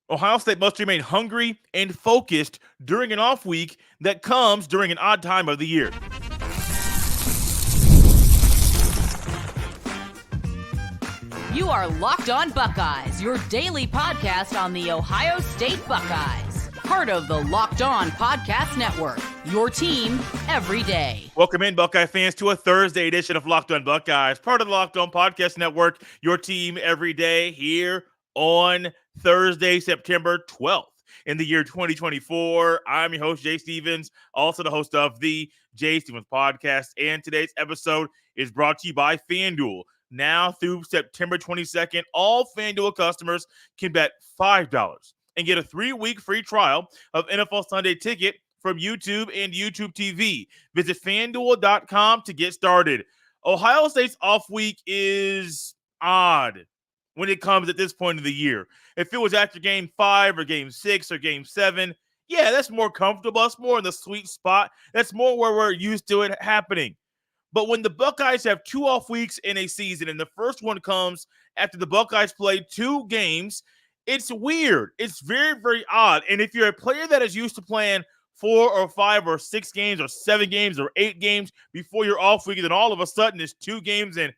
Ohio State must remain hungry and focused during an off week that comes during an odd time of the year. You are Locked On Buckeyes, your daily podcast on the Ohio State Buckeyes. Part of the Locked On Podcast Network, your team every day. Welcome in, Buckeye fans, to a Thursday edition of Locked On Buckeyes, part of the Locked On Podcast Network, your team every day, here on Thursday, September 12th in the year 2024. I'm your host, Jay Stevens, also the host of the Jay Stevens Podcast, and today's episode is brought to you by FanDuel. Now through September 22nd, all FanDuel customers can bet $5 and get a 3-week free trial of NFL Sunday Ticket from YouTube and YouTube TV. Visit FanDuel.com to get started. Ohio State's off week is odd when it comes at this point of the year. If it was after Game 5 or Game 6 or Game 7, yeah, that's more comfortable. That's more in the sweet spot. That's more where we're used to it happening. But when the Buckeyes have 2 off weeks in a season, and the first one comes after the Buckeyes play 2 games, it's weird. It's very, very odd. And if you're a player that is used to playing 4 or 5 or 6 games or 7 games or 8 games before your off week, and then all of a sudden it's 2 games and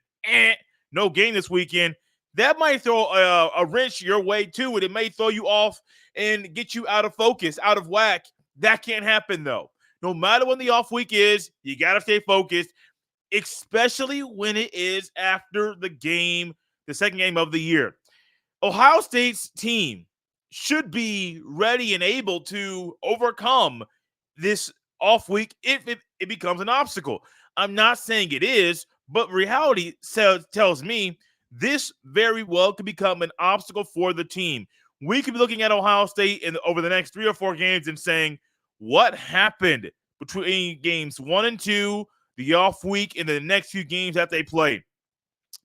no game this weekend, that might throw a wrench your way too, and it may throw you off and get you out of focus, out of whack. That can't happen though. No matter when the off week is, you got to stay focused, especially when it is after the game, the second game of the year. Ohio State's team should be ready and able to overcome this off week if it becomes an obstacle. I'm not saying it is, but reality tells me this very well could become an obstacle for the team. We could be looking at Ohio State over the next 3 or 4 games and saying, what happened between games 1 and 2, the off week, and the next few games that they played?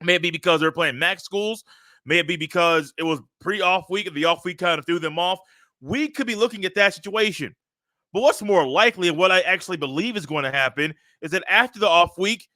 May it be because they're playing MAC schools? May it be because it was pre-off week and the off week kind of threw them off? We could be looking at that situation. But what's more likely, and what I actually believe is going to happen, is that after the off week,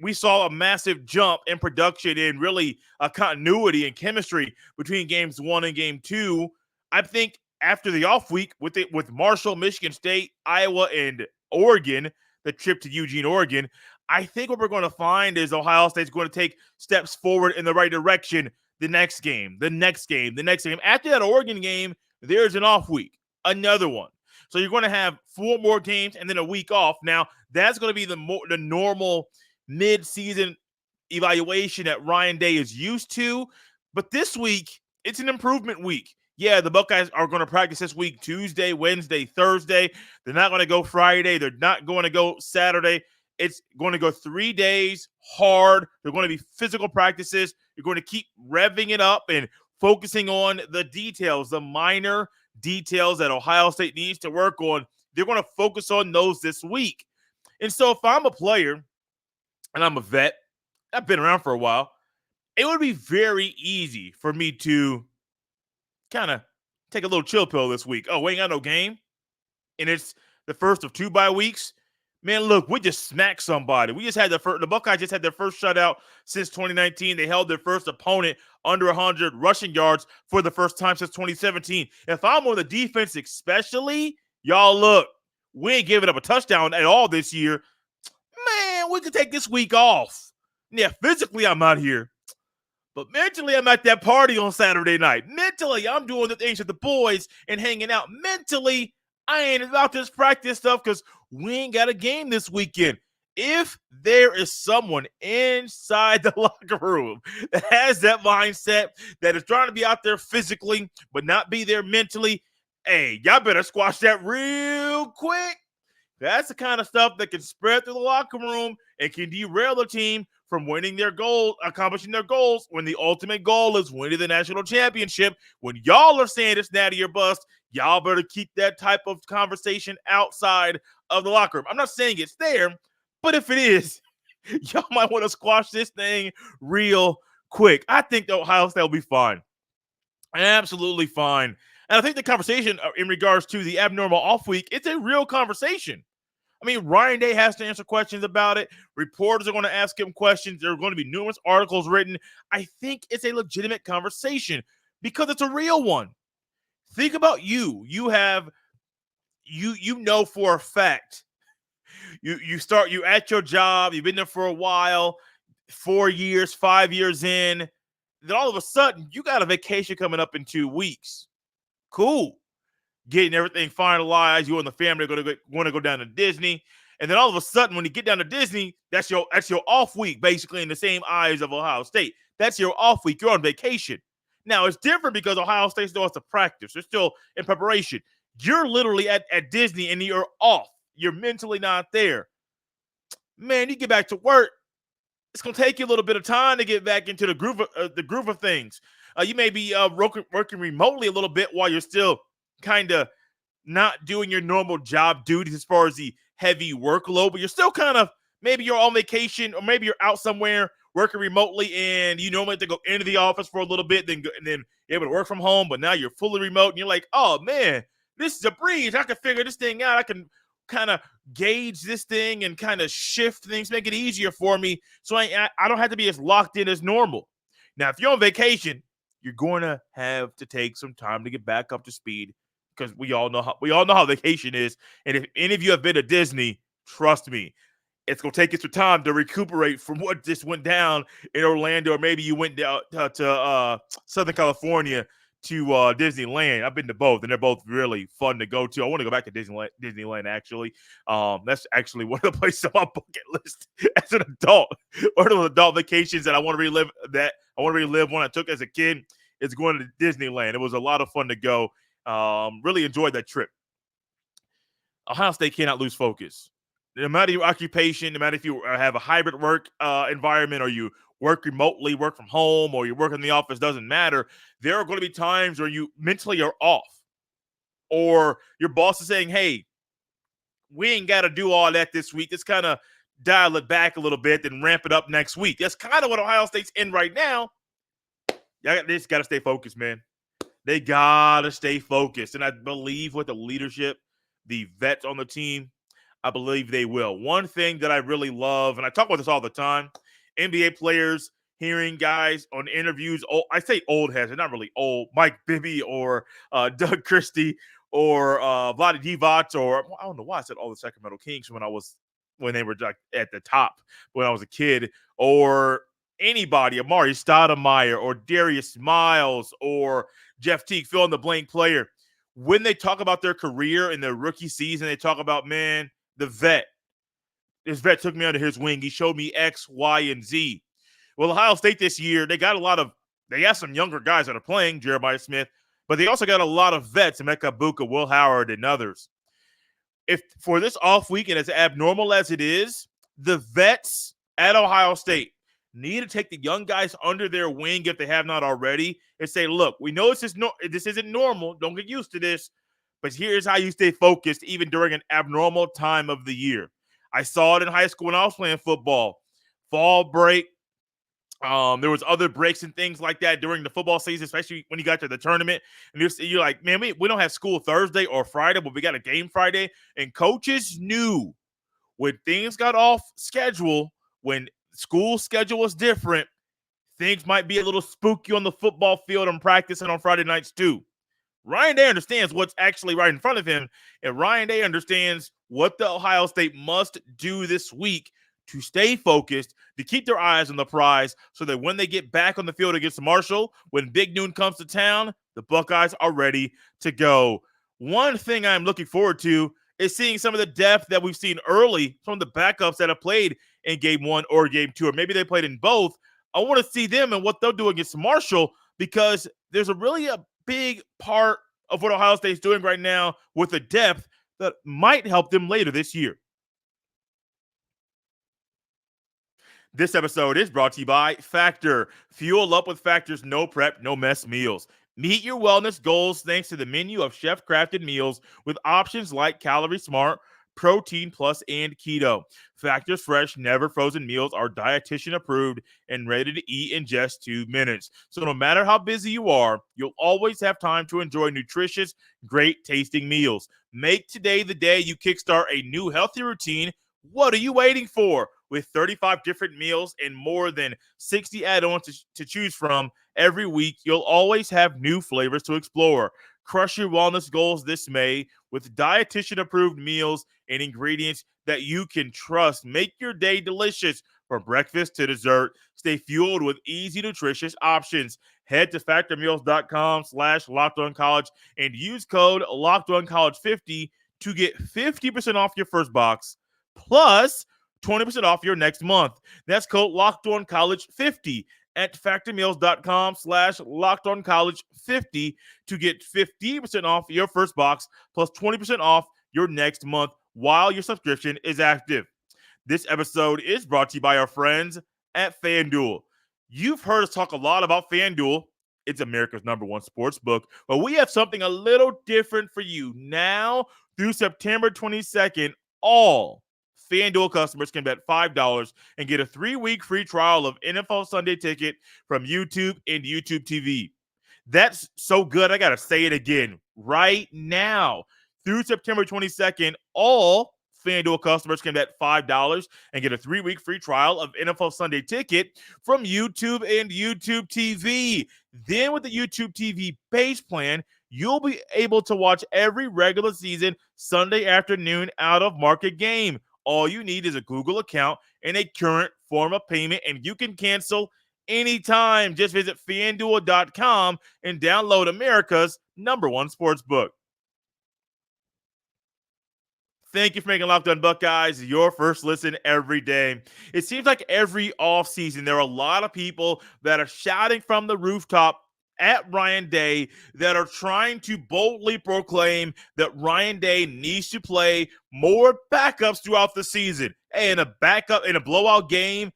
we saw a massive jump in production and really a continuity and chemistry between games 1 and game 2. I think after the off week with Marshall, Michigan State, Iowa, and Oregon, the trip to Eugene, Oregon, I think what we're going to find is Ohio State's going to take steps forward in the right direction the next game. After that Oregon game, there's an off week, another one. So you're going to have 4 more games and then a week off. Now, that's going to be the normal mid-season evaluation that Ryan Day is used to. But this week, it's an improvement week. Yeah, the Buckeyes are going to practice this week Tuesday, Wednesday, Thursday. They're not going to go Friday. They're not going to go Saturday. It's going to go 3 days hard. They're going to be physical practices. You're going to keep revving it up and focusing on the details, the minor details that Ohio State needs to work on. They're going to focus on those this week. And so if I'm a player and I'm a vet, I've been around for a while, it would be very easy for me to kind of take a little chill pill this week. Oh, we ain't got no game, and it's the first of 2 bye weeks. Man, look, we just smacked somebody. The Buckeyes just had their first shutout since 2019. They held their first opponent under 100 rushing yards for the first time since 2017. If I'm on the defense especially, y'all look, we ain't giving up a touchdown at all this year. Man, we could take this week off. Yeah, physically I'm out here, but mentally I'm at that party on Saturday night. Mentally, I'm doing the things with the boys and hanging out. Mentally, I ain't about this practice stuff because we ain't got a game this weekend. If there is someone inside the locker room that has that mindset, that is trying to be out there physically but not be there mentally, hey, y'all better squash that real quick. That's the kind of stuff that can spread through the locker room and can derail the team from winning their goal, accomplishing their goals, when the ultimate goal is winning the national championship. When y'all are saying it's natty or bust, y'all better keep that type of conversation outside of the locker room. I'm not saying it's there, but if it is, y'all might want to squash this thing real quick. I think the Ohio State will be fine. Absolutely fine. And I think the conversation in regards to the abnormal off week, it's a real conversation. I mean, Ryan Day has to answer questions about it. Reporters are going to ask him questions. There are going to be numerous articles written. I think it's a legitimate conversation because it's a real one. Think about you. You know for a fact you're at your job, you've been there for a while, 4 years, 5 years in, then all of a sudden you got a vacation coming up in 2 weeks. Cool. Getting everything finalized. You and the family are going to go down to Disney. And then all of a sudden, when you get down to Disney, that's your off week, basically, in the same eyes of Ohio State. That's your off week. You're on vacation. Now, it's different because Ohio State still has to practice. They're still in preparation. You're literally at Disney and you're off. You're mentally not there. Man, you get back to work, it's going to take you a little bit of time to get back into the groove of things. You may be working remotely a little bit while you're still kind of not doing your normal job duties as far as the heavy workload, but you're still kind of, maybe you're on vacation or maybe you're out somewhere working remotely and you normally have to go into the office for a little bit, and then you're able to work from home, but now you're fully remote and you're like, oh man, this is a breeze. I can figure this thing out. I can kind of gauge this thing and kind of shift things, make it easier for me so I don't have to be as locked in as normal. Now, if you're on vacation, you're going to have to take some time to get back up to speed because we all know how vacation is. And if any of you have been to Disney, trust me, it's going to take you some time to recuperate from what just went down in Orlando, or maybe you went down to Southern California to Disneyland. I've been to both, and they're both really fun to go to. I want to go back to Disneyland actually. That's actually one of the places on my bucket list as an adult. One of the adult vacations that I want to relive when I took as a kid is going to Disneyland. It was a lot of fun to go. Really enjoyed that trip. Ohio State cannot lose focus. No matter your occupation, no matter if you have a hybrid work environment or you work remotely, work from home, or you work in the office, doesn't matter. There are going to be times where you mentally are off, or your boss is saying, hey, we ain't got to do all that this week. Let's kind of dial it back a little bit and ramp it up next week. That's kind of what Ohio State's in right now. They just got to stay focused, man. They got to stay focused. And I believe with the leadership, the vets on the team, I believe they will. One thing that I really love, and I talk about this all the time, NBA players hearing guys on interviews, I say old heads, they're not really old, Mike Bibby or Doug Christie or Vlade Divac, or I don't know why I said all the Sacramento Kings when they were at the top when I was a kid, or anybody, Amari Stoudemire or Darius Miles or Jeff Teague, fill in the blank player. When they talk about their career in their rookie season, they talk about, man, this vet took me under his wing. He showed me X, Y, and Z. Well, Ohio State this year, they got some younger guys that are playing, Jeremiah Smith, but they also got a lot of vets, Emeka Buka, Will Howard, and others. If for this off week, and as abnormal as it is, the vets at Ohio State need to take the young guys under their wing if they have not already and say, look, we know this isn't normal. Don't get used to this. But here's how you stay focused even during an abnormal time of the year. I saw it in high school when I was playing football. Fall break. There was other breaks and things like that during the football season, especially when you got to the tournament. And you're like, man, we don't have school Thursday or Friday, but we got a game Friday. And coaches knew when things got off schedule, when school schedule was different, things might be a little spooky on the football field and practicing on Friday nights too. Ryan Day understands what's actually right in front of him, and Ryan Day understands what the Ohio State must do this week to stay focused, to keep their eyes on the prize, so that when they get back on the field against Marshall, when Big Noon comes to town, the Buckeyes are ready to go. One thing I'm looking forward to is seeing some of the depth that we've seen early from the backups that have played in Game 1 or Game 2, or maybe they played in both. I want to see them and what they'll do against Marshall, because there's a big part of what Ohio State's doing right now with the depth that might help them later this year. This episode is brought to you by Factor. Fuel up with Factor's no prep, no mess meals. Meet your wellness goals thanks to the menu of chef-crafted meals with options like Calorie Smart, Protein Plus, and Keto. Factor's fresh, never frozen meals are dietitian approved and ready to eat in just 2 minutes. So no matter how busy you are, you'll always have time to enjoy nutritious, great tasting meals. Make today the day you kickstart a new healthy routine. What are you waiting for? With 35 different meals and more than 60 add-ons to choose from every week, you'll always have new flavors to explore. Crush your wellness goals this May with dietitian-approved meals and ingredients that you can trust. Make your day delicious from breakfast to dessert. Stay fueled with easy, nutritious options. Head to factormeals.com/LockedOnCollege and use code LockedOnCollege50 to get 50% off your first box plus 20% off your next month. That's code LockedOnCollege50 at factormeals.com/LockedOnCollege50 to get 50% off your first box plus 20% off your next month while your subscription is active. This episode is brought to you by our friends at FanDuel. You've heard us talk a lot about FanDuel. It's America's #1 sports book, but we have something a little different for you. Now through September 22nd, all FanDuel customers can bet $5 and get a 3-week free trial of NFL Sunday Ticket from YouTube and YouTube TV. That's so good, I got to say it again. Right now, through September 22nd, all FanDuel customers can bet $5 and get a 3-week free trial of NFL Sunday Ticket from YouTube and YouTube TV. Then with the YouTube TV base plan, you'll be able to watch every regular season Sunday afternoon out-of-market game. All you need is a Google account and a current form of payment, and you can cancel anytime. Just visit FanDuel.com and download America's #1 sports book. Thank you for making Locked On Buckeyes your first listen every day. It seems like every offseason there are a lot of people that are shouting from the rooftop at Ryan Day that are trying to boldly proclaim that Ryan Day needs to play more backups throughout the season. Hey, in a blowout game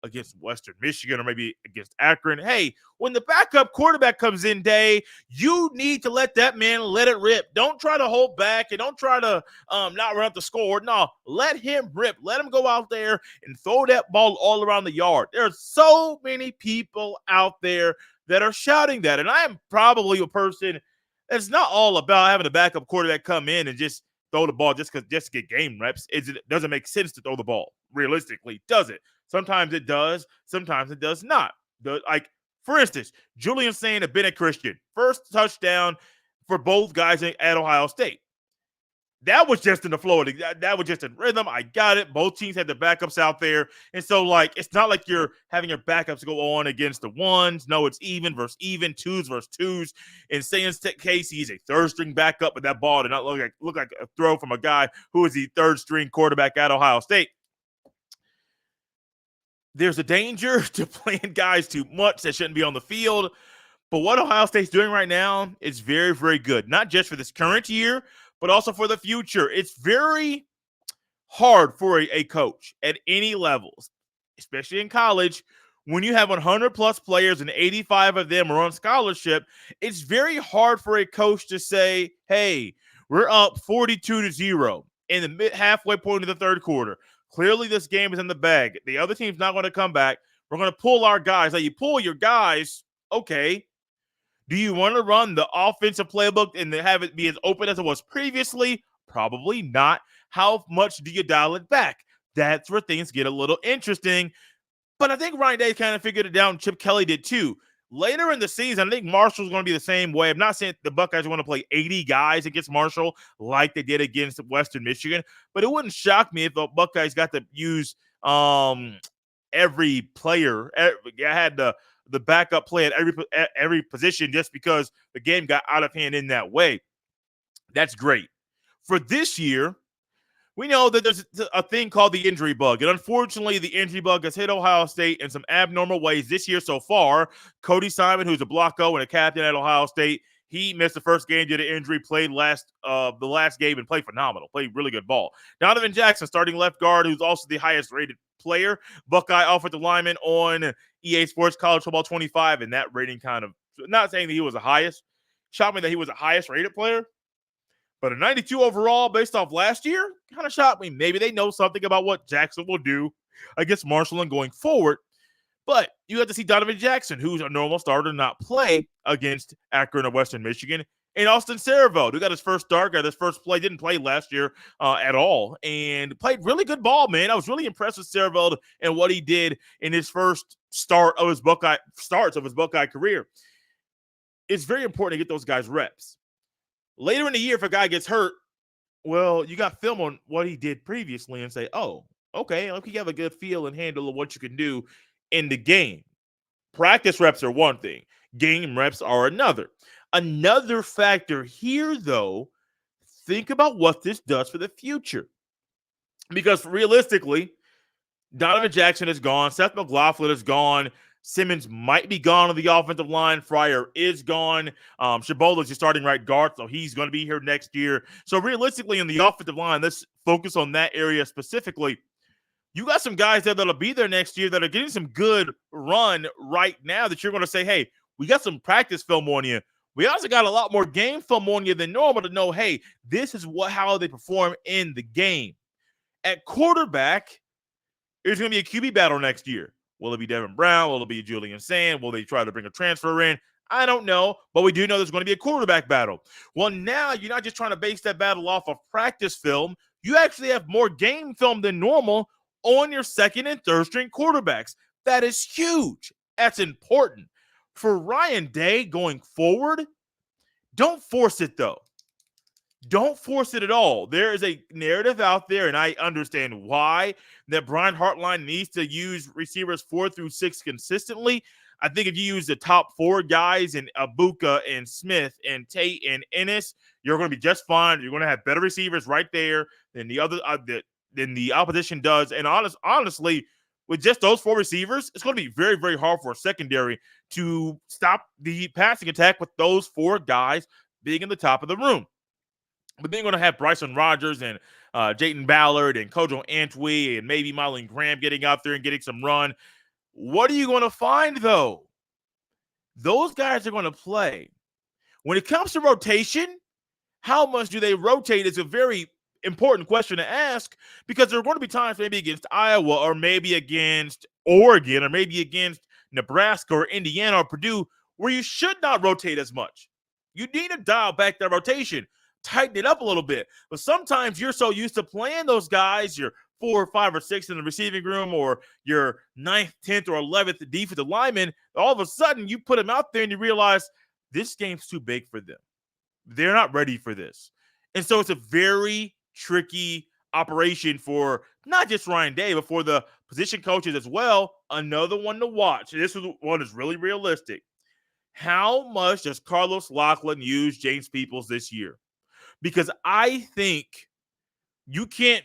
against Western Michigan or maybe against Akron, hey, when the backup quarterback comes in, Day, you need to let that man let it rip. Don't try to hold back and don't try to not run up the score. No, let him rip. Let him go out there and throw that ball all around the yard. There are so many people out there that are shouting that, and I am probably a person that's not all about having a backup quarterback come in and just throw the ball just to get game reps. It doesn't make sense to throw the ball realistically, does it? Sometimes it does, sometimes it does not. For instance, Julian Sain and Bennett Christian, first touchdown for both guys at Ohio State. That was just in the flow. That was just in rhythm. I got it. Both teams had their backups out there. And so, it's not like you're having your backups go on against the ones. No, it's even versus even, twos versus twos. In Sain's case, he's a third-string backup, but that ball did not look like a throw from a guy who is the third-string quarterback at Ohio State. There's a danger to playing guys too much that shouldn't be on the field. But what Ohio State's doing right now is very, very good. Not just for this current year, but also for the future. It's very hard for a coach at any levels, especially in college, when you have 100-plus players and 85 of them are on scholarship. It's very hard for a coach to say, hey, we're up 42-0 in the halfway point of the third quarter. Clearly, this game is in the bag. The other team's not going to come back. We're going to pull our guys. You pull your guys, okay. Do you want to run the offensive playbook and have it be as open as it was previously? Probably not. How much do you dial it back? That's where things get a little interesting. But I think Ryan Day kind of figured it out, and Chip Kelly did too. Later in the season, I think Marshall's going to be the same way. I'm not saying the Buckeyes want to play 80 guys against Marshall like they did against Western Michigan, but it wouldn't shock me if the Buckeyes got to use every player. I had the backup play at every position just because the game got out of hand in that way. That's great. For this year, we know that there's a thing called the injury bug. And unfortunately, the injury bug has hit Ohio State in some abnormal ways this year so far. Cody Simon, who's a Blocko and a captain at Ohio State, he missed the first game due to injury, played the last game and played phenomenal, played really good ball. Donovan Jackson, starting left guard, who's also the highest rated player, Buckeye offensive lineman on EA Sports College Football 25, and that rating kind of, not saying that he was the highest, shocked me that he was the highest rated player. But a 92 overall based off last year kind of shocked me. Maybe they know something about what Jackson will do against Marshall and going forward. But you have to see Donovan Jackson, who's a normal starter, not play against Akron or Western Michigan. And Austin Cereveld, who got his first start, got his first play, didn't play last year at all, and played really good ball, man. I was really impressed with Cereveld and what he did in his first starts of his Buckeye career. It's very important to get those guys reps. Later in the year, if a guy gets hurt, well, you got film on what he did previously and say, oh, okay, like you have a good feel and handle of what you can do in the game. Practice reps are one thing, game reps are another. Another factor here, though, think about what this does for the future. Because realistically, Donovan Jackson is gone. Seth McLaughlin is gone. Simmons might be gone on the offensive line. Fryer is gone. Shabola is your starting right guard, so he's going to be here next year. So realistically, in the offensive line, let's focus on that area specifically. You got some guys there that'll be there next year that are getting some good run right now that you're going to say, hey, we got some practice film on you. We also got a lot more game film on you than normal to know, hey, this is how they perform in the game. At quarterback, there's going to be a QB battle next year. Will it be Devin Brown? Will it be Julian Sand? Will they try to bring a transfer in? I don't know, but we do know there's going to be a quarterback battle. Well, now you're not just trying to base that battle off of practice film. You actually have more game film than normal on your second and third string quarterbacks. That is huge. That's important. For Ryan Day going forward, don't force it though. Don't force it at all. There is a narrative out there, and I understand why, that Brian Hartline needs to use receivers 4 through 6 consistently. I think if you use the top 4 guys in Ibotta and Smith and Tate and Ennis, you're going to be just fine. You're going to have better receivers right there than the other than the opposition does. And honestly, with just those 4 receivers, it's going to be very, very hard for a secondary to stop the passing attack with those 4 guys being in the top of the room. But then you're going to have Bryson Rogers and Jayden Ballard and Kojo Antwi and maybe Marlon Graham getting out there and getting some run. What are you going to find, though? Those guys are going to play. When it comes to rotation, how much do they rotate is a very important question to ask, because there are going to be times maybe against Iowa or maybe against Oregon or maybe against Nebraska or Indiana or Purdue where you should not rotate as much. You need to dial back that rotation. Tighten it up a little bit. But sometimes you're so used to playing those guys, your 4 or 5 or 6 in the receiving room or your 9th, 10th, or 11th defensive lineman, all of a sudden you put them out there and you realize this game's too big for them. They're not ready for this. And so it's a very tricky operation for not just Ryan Day, but for the position coaches as well. Another one to watch. This one is really realistic. How much does Carlos Loughlin use James Peoples this year? Because I think you can't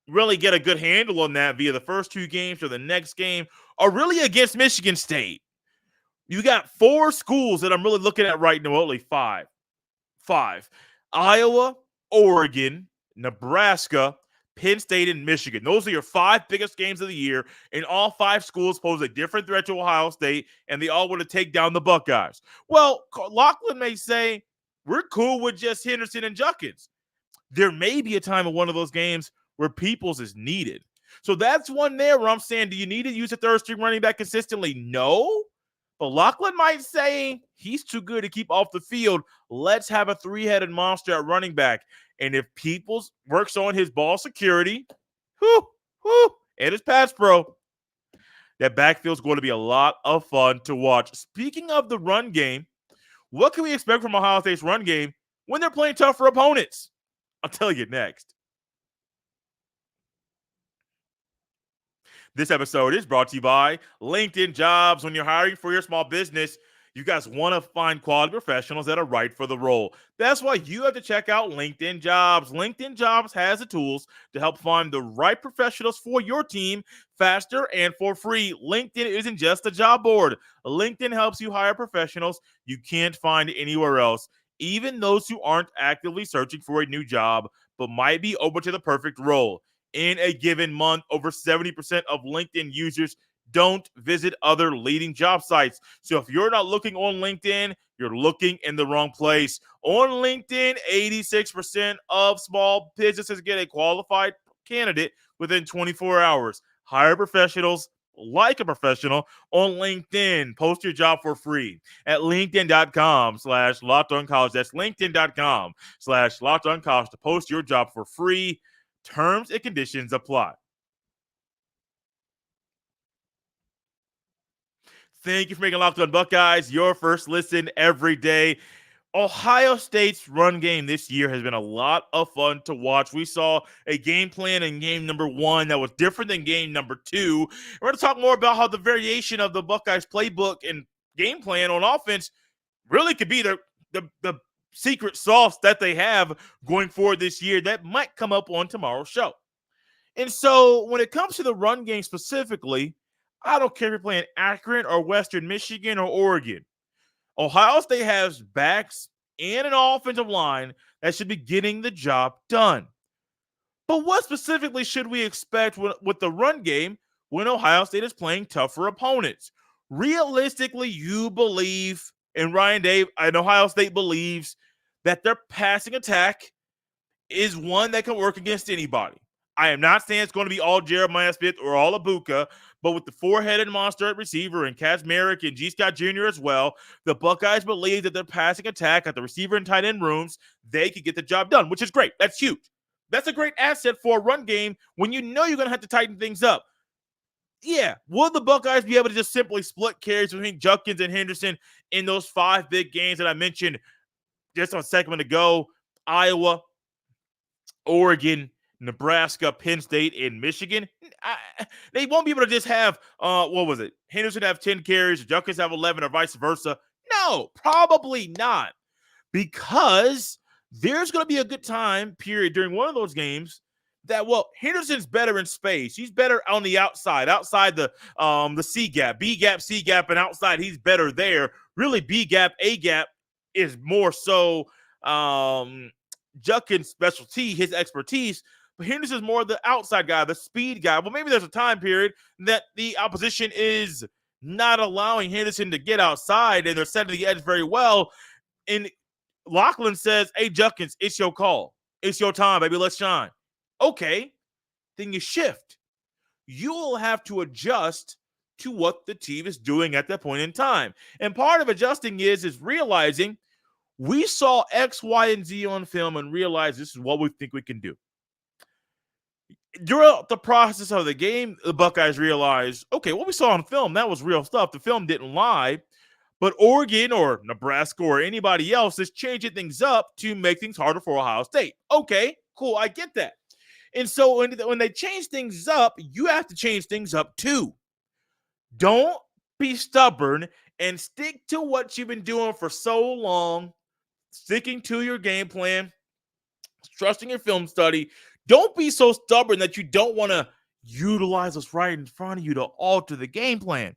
really get a good handle on that via the first 2 games or the next game or really against Michigan State. You got 4 schools that I'm really looking at right now, only 5. Iowa, Oregon, Nebraska, Penn State, and Michigan. Those are your 5 biggest games of the year, and all 5 schools pose a different threat to Ohio State, and they all want to take down the Buckeyes. Well, Loughlin may say, we're cool with just Henderson and Juckins. There may be a time in one of those games where Peoples is needed. So that's one there where I'm saying, do you need to use a third string running back consistently? No. But Loughlin might say he's too good to keep off the field. Let's have a 3-headed monster at running back. And if Peoples works on his ball security, and his pass pro, that backfield's going to be a lot of fun to watch. Speaking of the run game, what can we expect from Ohio State's run game when they're playing tougher opponents? I'll tell you next. This episode is brought to you by LinkedIn Jobs. When you're hiring for your small business, you guys want to find quality professionals that are right for the role. That's why you have to check out LinkedIn Jobs. LinkedIn Jobs has the tools to help find the right professionals for your team faster and for free. LinkedIn isn't just a job board. LinkedIn helps you hire professionals you can't find anywhere else, even those who aren't actively searching for a new job but might be open to the perfect role. In a given month, over 70% of LinkedIn users don't visit other leading job sites. So if you're not looking on LinkedIn, you're looking in the wrong place. On LinkedIn, 86% of small businesses get a qualified candidate within 24 hours. Hire professionals like a professional on LinkedIn. Post your job for free at linkedin.com/LockedOnCollege. That's linkedin.com/LockedOnCollege to post your job for free. Terms and conditions apply. Thank you for making Locked On Buckeyes your first listen every day. Ohio State's run game this year has been a lot of fun to watch. We saw a game plan in game number 1 that was different than game number 2. We're going to talk more about how the variation of the Buckeyes playbook and game plan on offense really could be the secret sauce that they have going forward this year that might come up on tomorrow's show. And so when it comes to the run game specifically, I don't care if you're playing Akron or Western Michigan or Oregon. Ohio State has backs and an offensive line that should be getting the job done. But what specifically should we expect with the run game when Ohio State is playing tougher opponents? Realistically, you believe, and Ryan Day and Ohio State believes, that their passing attack is one that can work against anybody. I am not saying it's going to be all Jeremiah Smith or all Ibotta, but with the four-headed monster at receiver and Kazmarek and G. Scott Jr. as well, the Buckeyes believe that their passing attack at the receiver and tight end rooms, they could get the job done, which is great. That's huge. That's a great asset for a run game when you know you're going to have to tighten things up. Yeah, will the Buckeyes be able to just simply split carries between Judkins and Henderson in those 5 big games that I mentioned just a segment ago? Iowa, Oregon, Nebraska, Penn State, and Michigan. They won't be able to just have, Henderson have 10 carries, Judkins have 11, or vice versa. No, probably not. Because there's going to be a good time period during one of those games that, Henderson's better in space. He's better on the outside the C gap, B gap, C gap, and outside. He's better there. Really, B gap, A gap is more so Judkins' specialty, his expertise. But Henderson's more the outside guy, the speed guy. Well, maybe there's a time period that the opposition is not allowing Henderson to get outside, and they're setting the edge very well. And Lachlan says, "Hey, Judkins, it's your call. It's your time, baby. Let's shine." Okay, then you shift. You will have to adjust to what the team is doing at that point in time. And part of adjusting is realizing we saw X, Y, and Z on film and realize this is what we think we can do. Throughout the process of the game, the Buckeyes realized, okay, what we saw on film, that was real stuff. The film didn't lie. But Oregon or Nebraska or anybody else is changing things up to make things harder for Ohio State. Okay, cool, I get that. And so when they change things up, you have to change things up too. Don't be stubborn and stick to what you've been doing for so long, sticking to your game plan, trusting your film study. Don't be so stubborn that you don't want to utilize what's right in front of you to alter the game plan.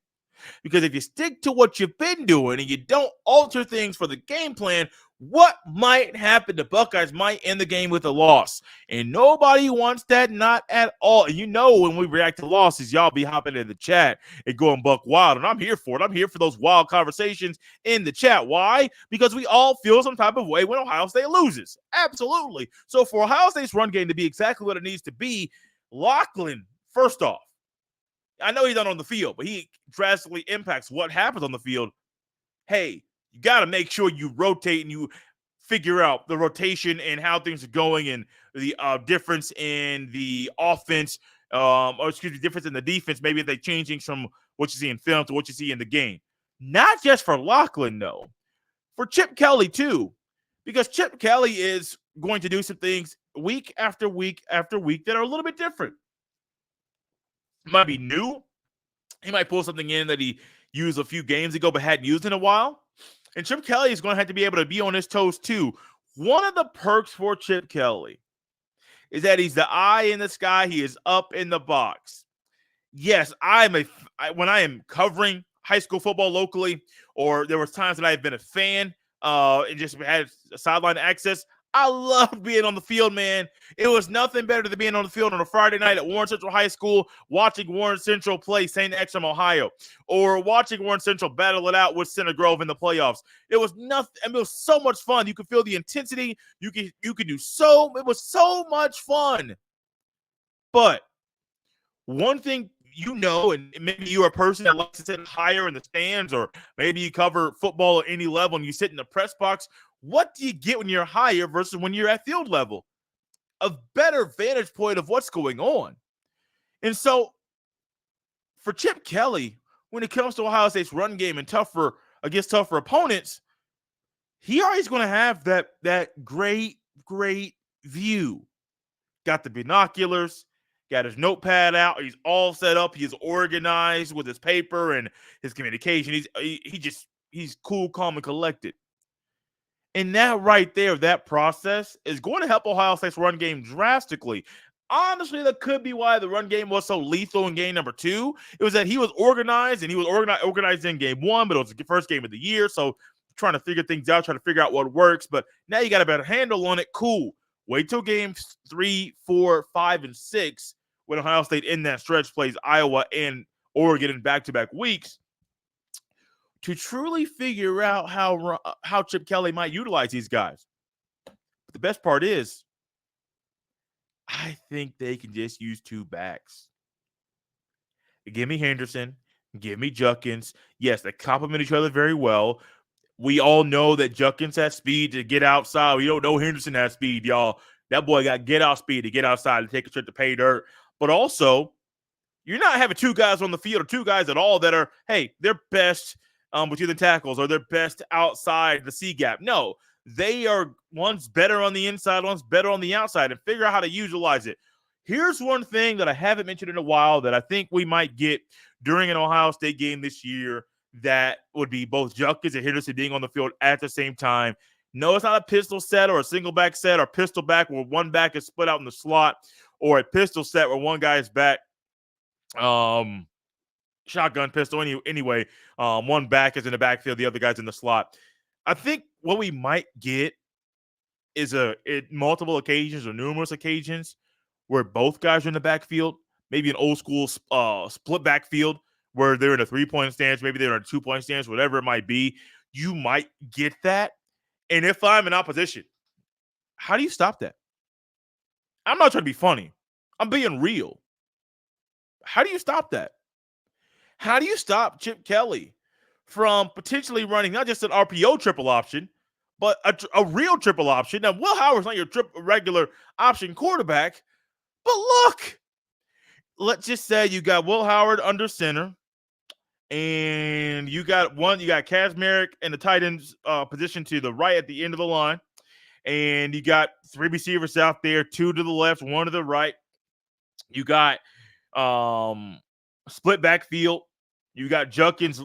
Because if you stick to what you've been doing and you don't alter things for the game plan, what might happen? The Buckeyes might end the game with a loss. And nobody wants that, not at all. And you know when we react to losses, y'all be hopping in the chat and going buck wild. And I'm here for it. I'm here for those wild conversations in the chat. Why? Because we all feel some type of way when Ohio State loses. Absolutely. So for Ohio State's run game to be exactly what it needs to be, Lachlan, first off, I know he's not on the field, but he drastically impacts what happens on the field. Hey, you got to make sure you rotate and you figure out the rotation and how things are going and the difference in the offense, difference in the defense. Maybe they're changing from what you see in film to what you see in the game. Not just for Lachlan, though. For Chip Kelly, too. Because Chip Kelly is going to do some things week after week after week that are a little bit different. It might be new. He might pull something in that he used a few games ago but hadn't used in a while. And Chip Kelly is going to have to be able to be on his toes too. One of the perks for Chip Kelly is that he's the eye in the sky. He is up in the box. Yes, when I am covering high school football locally, or there was times that I've been a fan and just had sideline access, I love being on the field, man. It was nothing better than being on the field on a Friday night at Warren Central High School, watching Warren Central play St. Exum, Ohio, or watching Warren Central battle it out with Center Grove in the playoffs. It was nothing. I mean, it was so much fun. You could feel the intensity. You could do so. It was so much fun. But one thing and maybe you're a person that likes to sit higher in the stands, or maybe you cover football at any level and you sit in the press box. What do you get when you're higher versus when you're at field level? A better vantage point of what's going on. And so for Chip Kelly, when it comes to Ohio State's run game and against tougher opponents, he always going to have that great view. Got the binoculars, got his notepad out. He's all set up. He's organized with his paper and his communication. He's cool, calm, and collected. And that right there, that process is going to help Ohio State's run game drastically. Honestly, that could be why the run game was so lethal in game number 2. It was that he was organized, and he was organized in game 1, but it was the first game of the year. So trying to figure things out, trying to figure out what works. But now you got a better handle on it. Cool. Wait till games 3, 4, 5, and 6 when Ohio State in that stretch plays Iowa and Oregon in back-to-back weeks to truly figure out how Chip Kelly might utilize these guys. But the best part is, I think they can just use 2 backs. Give me Henderson, give me Judkins. Yes, they complement each other very well. We all know that Judkins has speed to get outside. We don't know Henderson has speed, y'all. That boy got get out speed to get outside and take a trip to pay dirt. But also, you're not having 2 guys on the field or 2 guys at all that are, hey, they're best between the tackles or they're best outside the C gap. No, they are one's better on the inside, one's better on the outside, and figure out how to utilize it. Here's one thing that I haven't mentioned in a while that I think we might get during an Ohio State game this year that would be both Judkins and Henderson being on the field at the same time. No, it's not a pistol set or a single back set or pistol back where one back is split out in the slot or a pistol set where one guy is back shotgun pistol anyway. One back is in the backfield, the other guy's in the slot. I think what we might get is multiple occasions or numerous occasions where both guys are in the backfield, maybe an old school split backfield where they're in a 3-point stance, maybe they're in a 2-point stance, whatever it might be. You might get that. And if I'm in opposition, how do you stop that? I'm not trying to be funny. I'm being real. How do you stop that? How do you stop Chip Kelly from potentially running not just an RPO triple option, but a real triple option? Now, Will Howard's not your regular option quarterback, but look, let's just say you got Will Howard under center, and you got Kaz Merrick in the tight end position to the right at the end of the line, and you got 3 receivers out there, 2 to the left, 1 to the right. You got split backfield. You got Judkins.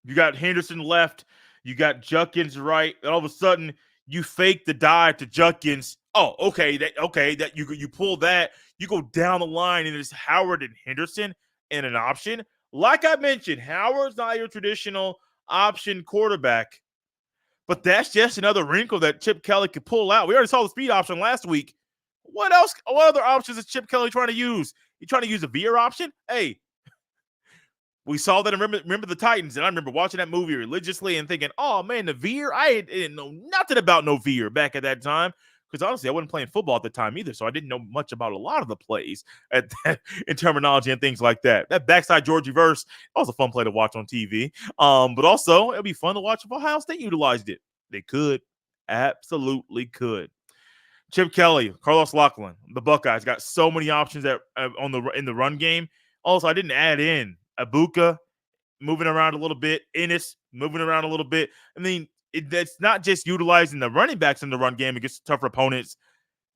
You got Henderson left. You got Judkins right. And all of a sudden, you fake the dive to Judkins. Oh, okay. That you pull that. You go down the line, and it's Howard and Henderson in an option. Like I mentioned, Howard's not your traditional option quarterback, but that's just another wrinkle that Chip Kelly could pull out. We already saw the speed option last week. What else? What other options is Chip Kelly trying to use? You trying to use a veer option? Hey, we saw that. Remember the Titans, and I remember watching that movie religiously and thinking, "Oh man, the veer! I didn't know nothing about no veer back at that time." Because honestly, I wasn't playing football at the time either, so I didn't know much about a lot of the plays in terminology and things like that. That backside George reverse, that was a fun play to watch on TV. But also, it'd be fun to watch if Ohio State utilized it. They could, absolutely could. Chip Kelly, Carlos Lockland, the Buckeyes got so many options that in the run game. Also, I didn't add in Ibotta moving around a little bit, Ennis moving around a little bit. I mean, that's not just utilizing the running backs in the run game against tougher opponents.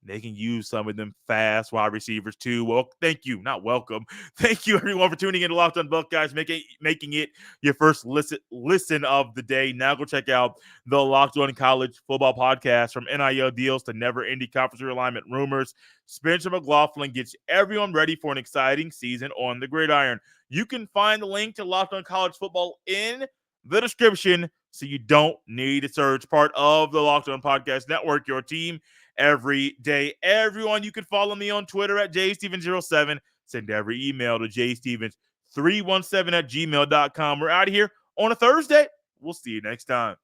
They can use some of them fast wide receivers too. Well, thank you. Not welcome. Thank you, everyone, for tuning in to Locked On Buckeyes, making it your first listen of the day. Now go check out the Locked On College Football Podcast. From NIL deals to never-ending conference realignment rumors, Spencer McLaughlin gets everyone ready for an exciting season on the gridiron. You can find the link to Locked On College Football in the description, so you don't need to search. Part of the Locked On Podcast Network, your team every day. Everyone, you can follow me on Twitter at jstevens07. Send every email to jstevens317@gmail.com. We're out of here on a Thursday. We'll see you next time.